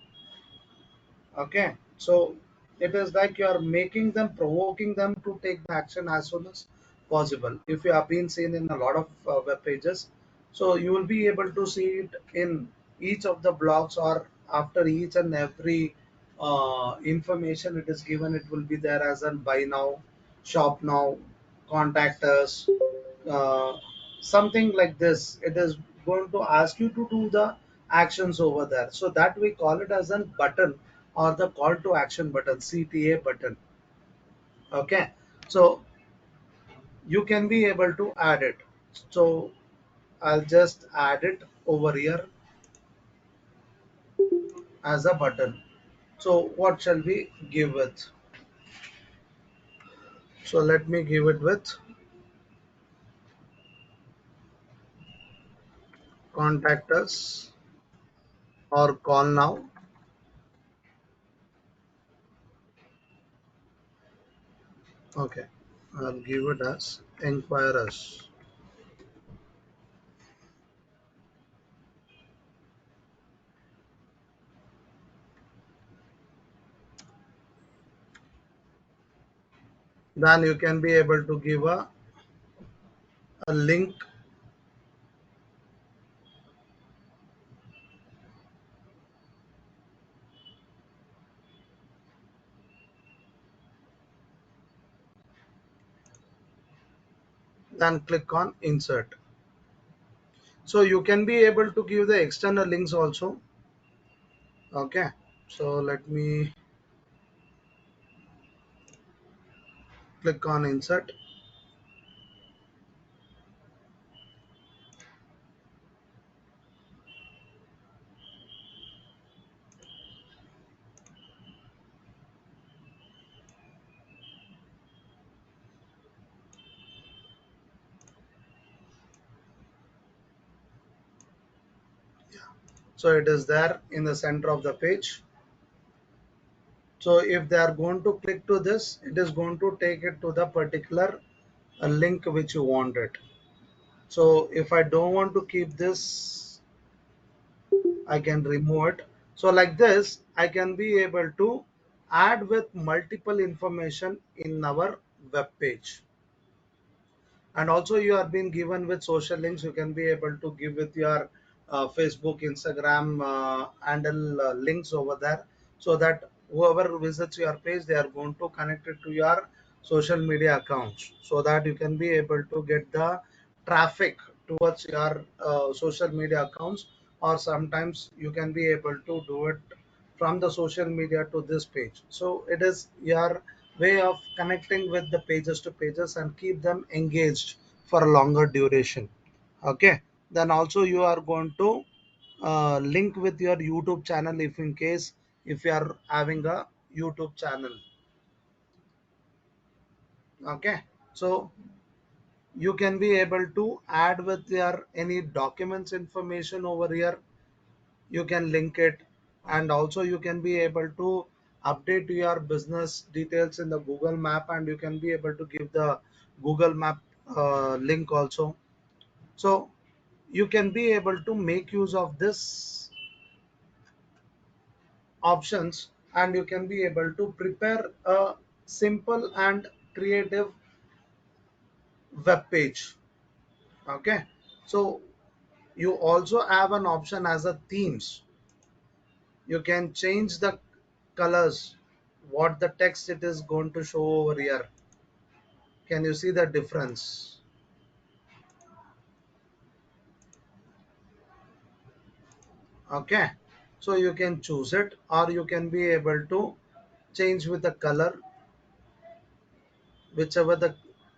Okay, so it is like you are making them, provoking them to take the action as soon as possible. If you have been seen in a lot of web pages, so you will be able to see it in each of the blogs, or after each and every information it is given, it will be there as an buy now, shop now, contact us, uh, something like this. It is going to ask you to do the actions over there, so that we call it as a button, or the call to action button, CTA button. Okay, so you can be able to add it. So I'll just add it over here as a button. So what shall we give it? So let me give it with contact us or call now. Okay, I'll give it as inquire us. Then you can be able to give a link. Then click on insert. So you can be able to give the external links also. Okay, so let me click on insert. So it is there in the center of the page. So if they are going to click to this, it is going to take it to the particular link which you wanted. So if I don't want to keep this, I can remove it. So like this, I can be able to add with multiple information in our web page. And also you are being given with social links. You can be able to give with your Facebook, Instagram handle links over there, so that whoever visits your page, they are going to connect it to your social media accounts, so that you can be able to get the traffic towards your social media accounts. Or sometimes you can be able to do it from the social media to this page. So it is your way of connecting with the pages to pages and keep them engaged for a longer duration. Okay. Then also you are going to link with your YouTube channel, if in case if you are having a YouTube channel. Okay. So you can be able to add with your any documents information over here. You can link it, and also you can be able to update your business details in the Google Map, and you can be able to give the Google Map link also. So you can be able to make use of this options, and you can be able to prepare a simple and creative web page. Okay. So you also have an option as a themes. You can change the colors, what the text it is going to show over here. Can you see the difference? Okay. So you can choose it, or you can be able to change with the color, whichever the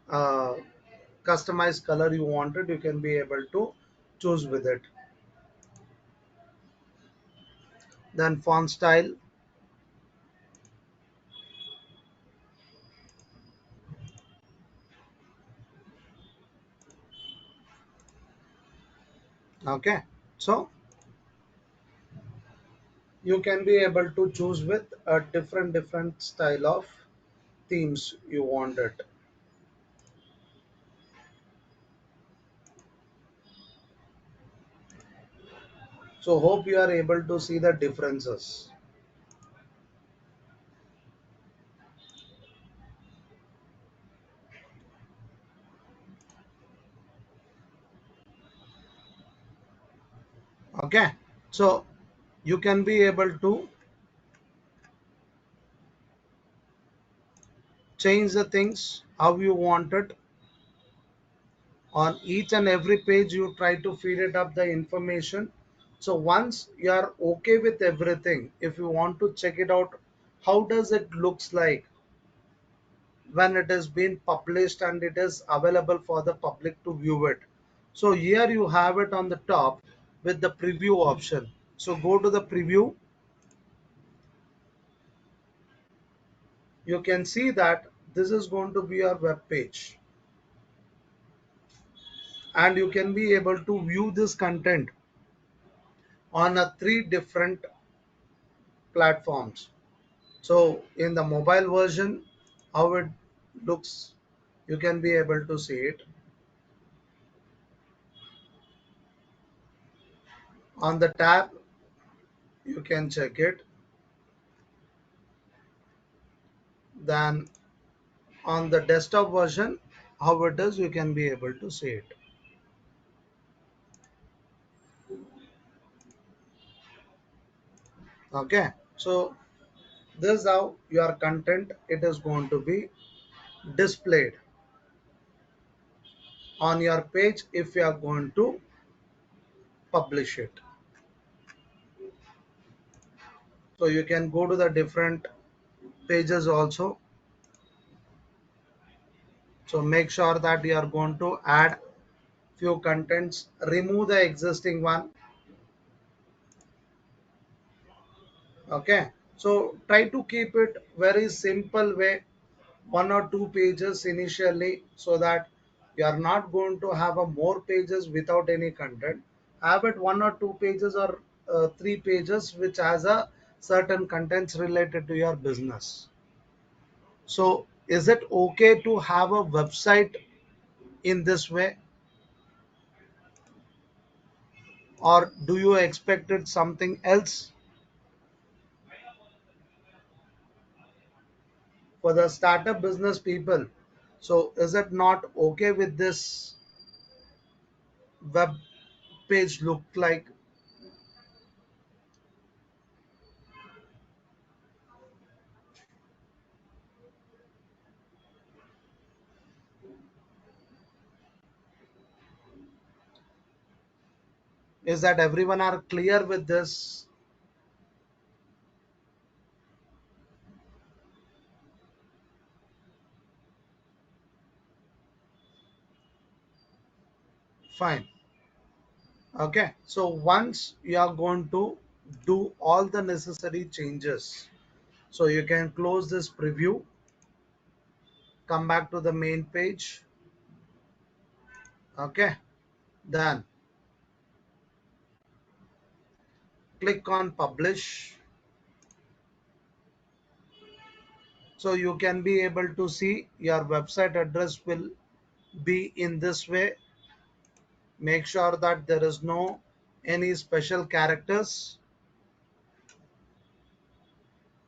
uh, customized color you wanted, you can be able to choose with it. Then font style. Okay. So you can be able to choose with a different style of themes you wanted. So hope you are able to see the differences. Okay. So you can be able to change the things how you want it. On each and every page you try to feed it up the information. So once you are okay with everything, if you want to check it out, how does it looks like when it is being published and it is available for the public to view it. So here you have it on the top with the preview option. So go to the preview. You can see that this is going to be your web page, and you can be able to view this content on a three different platforms. So in the mobile version, how it looks, you can be able to see it. On the tab, you can check it. Then on the desktop version, how it is, you can be able to see it. Okay. So this is how your content it is going to be displayed on your page if you are going to publish it. So you can go to the different pages also. So make sure that you are going to add few contents, remove the existing one. Okay. So try to keep it very simple way, one or two pages initially, so that you are not going to have a more pages without any content. Have it one or two pages, or three pages which has a certain contents related to your business. So is it okay to have a website in this way, or do you expect it something else for the startup business people? So is it not okay with this web page look like? Is that everyone are clear with this? Fine. Okay, so once you are going to do all the necessary changes, so you can close this preview, come back to the main page. Okay, then click on publish. So you can be able to see your website address will be in this way. Make sure that there is no any special characters.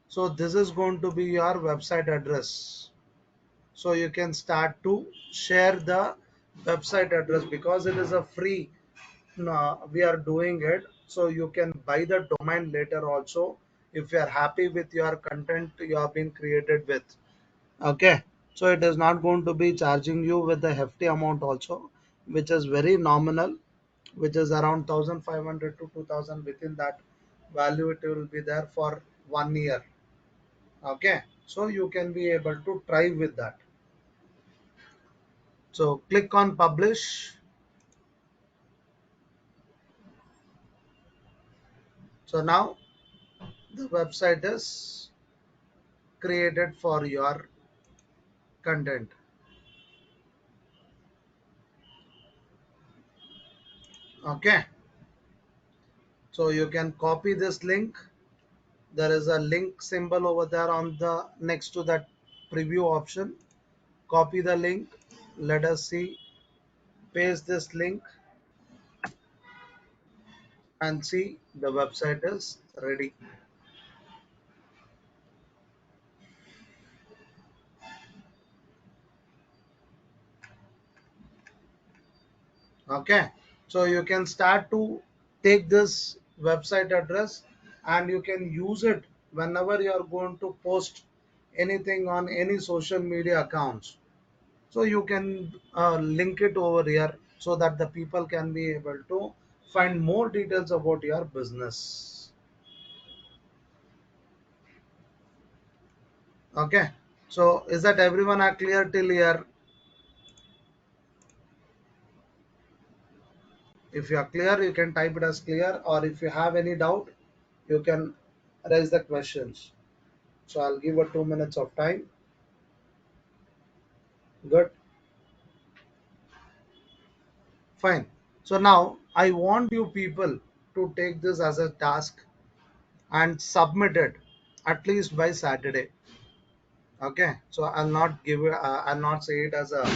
So this is going to be your website address. So you can start to share the website address because it is a free. We are doing it, so you can buy the domain later also if you are happy with your content you have been created with. Okay, so it is not going to be charging you with a hefty amount also, which is very nominal, which is around 1500 to 2000. Within that value it will be there for 1 year. Okay, so you can be able to try with that. So click on publish. So now the website is created for your content. Okay, so you can copy this link. There is a link symbol over there on the next to that preview option. Copy the link. Let us see. Paste this link and see the website is ready. Okay, so you can start to take this website address and you can use it whenever you are going to post anything on any social media accounts. So you can link it over here so that the people can be able to find more details about your business. Okay, so is that everyone are clear till here? If you are clear, you can type it as clear, or if you have any doubt, you can raise the questions. So I'll give a 2 minutes of time. Good, fine. So now I want you people to take this as a task and submit it at least by Saturday. Okay, so I'll not give it, I'll not say it as a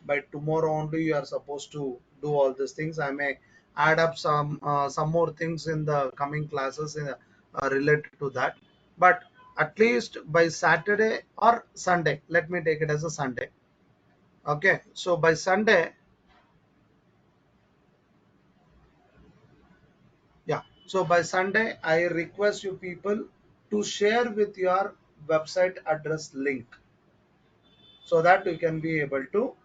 by tomorrow only you are supposed to do all these things. I may add up some more things in the coming classes related to that. But at least by Saturday or Sunday, let me take it as a Sunday. Okay, so by Sunday, yeah. So by Sunday, I request you people to share with your website address link so that you can be able to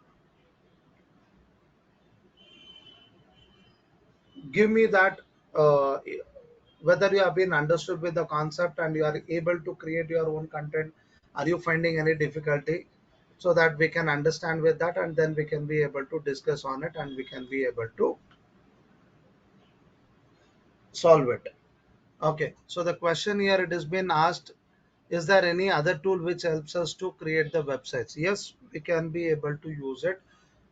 give me that whether you have been understood with the concept and you are able to create your own content. Are you finding any difficulty, so that we can understand with that and then we can be able to discuss on it and we can be able to solve it. Okay, so the question here it has been asked, is there any other tool which helps us to create the websites? Yes, we can be able to use it.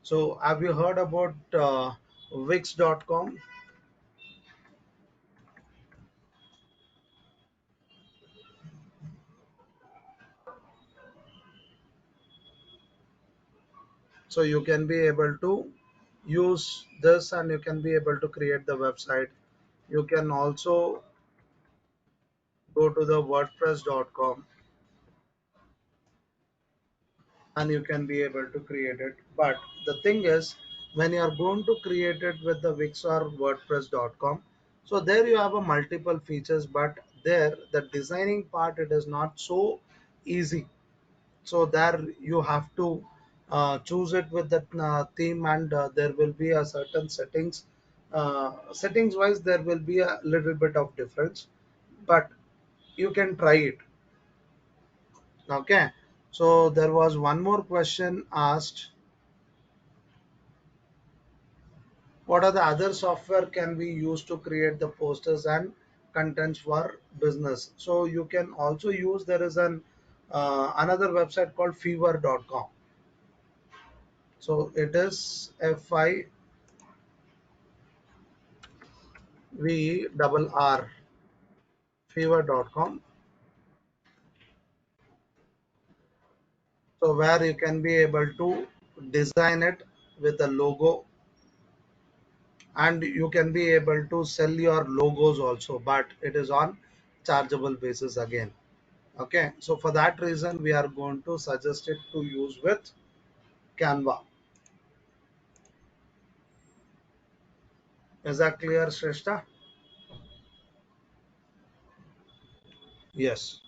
So have you heard about wix.com? So you can be able to use this and you can be able to create the website. You can also go to the wordpress.com and you can be able to create it. But the thing is, when you are going to create it with the Wix or wordpress.com, so there you have a multiple features, but there the designing part it is not so easy. So there you have to choose it with the theme, and there will be a certain settings. Settings wise, there will be a little bit of difference, but you can try it. Okay. So there was one more question asked. What are the other software can we use to create the posters and contents for business? So you can also use, there is an another website called fever.com. So it is FIVER, fever.com. So where you can be able to design it with a logo, and you can be able to sell your logos also, but it is on chargeable basis again. Okay, so for that reason we are going to suggest it to use with Canva. Is that clear, Shrestha? Yes.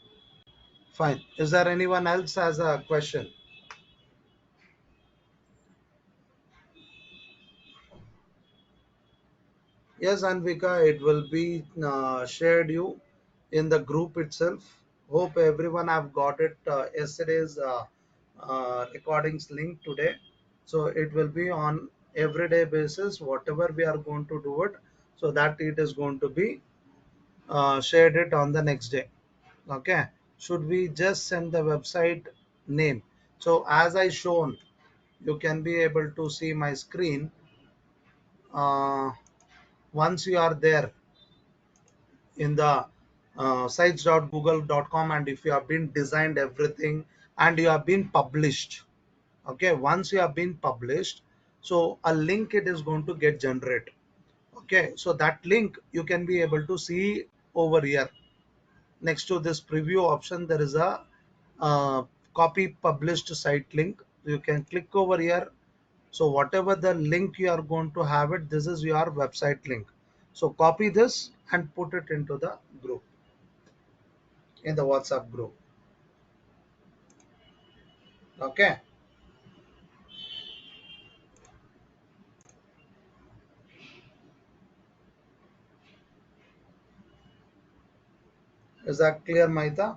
Fine. Is there anyone else has a question? Yes, Anvika, it will be shared you in the group itself. Hope everyone have got it yesterday's recordings link today. So it will be on everyday basis, whatever we are going to do it, so that it is going to be shared it on the next day. Okay, should we just send the website name? So as I shown, you can be able to see my screen. Once you are there in the sites.google.com, and if you have been designed everything and you have been published, okay, once you have been published, so a link it is going to get generated. Okay, so that link you can be able to see over here. Next to this preview option, there is a copy published site link. You can click over here. So whatever the link you are going to have it, this is your website link. So copy this and put it into the group, in the WhatsApp group. Okay, is that clear, Maita?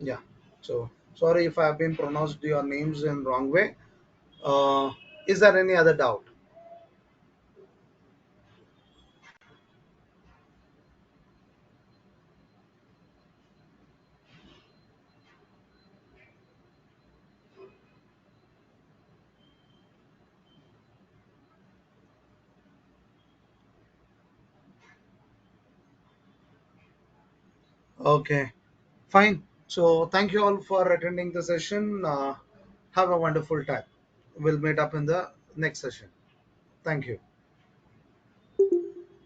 Yeah. So sorry if I have been pronounced your names in wrong way. Uh, is there any other doubt? Okay, fine. So thank you all for attending the session. Have a wonderful time. We'll meet up in the next session. Thank you.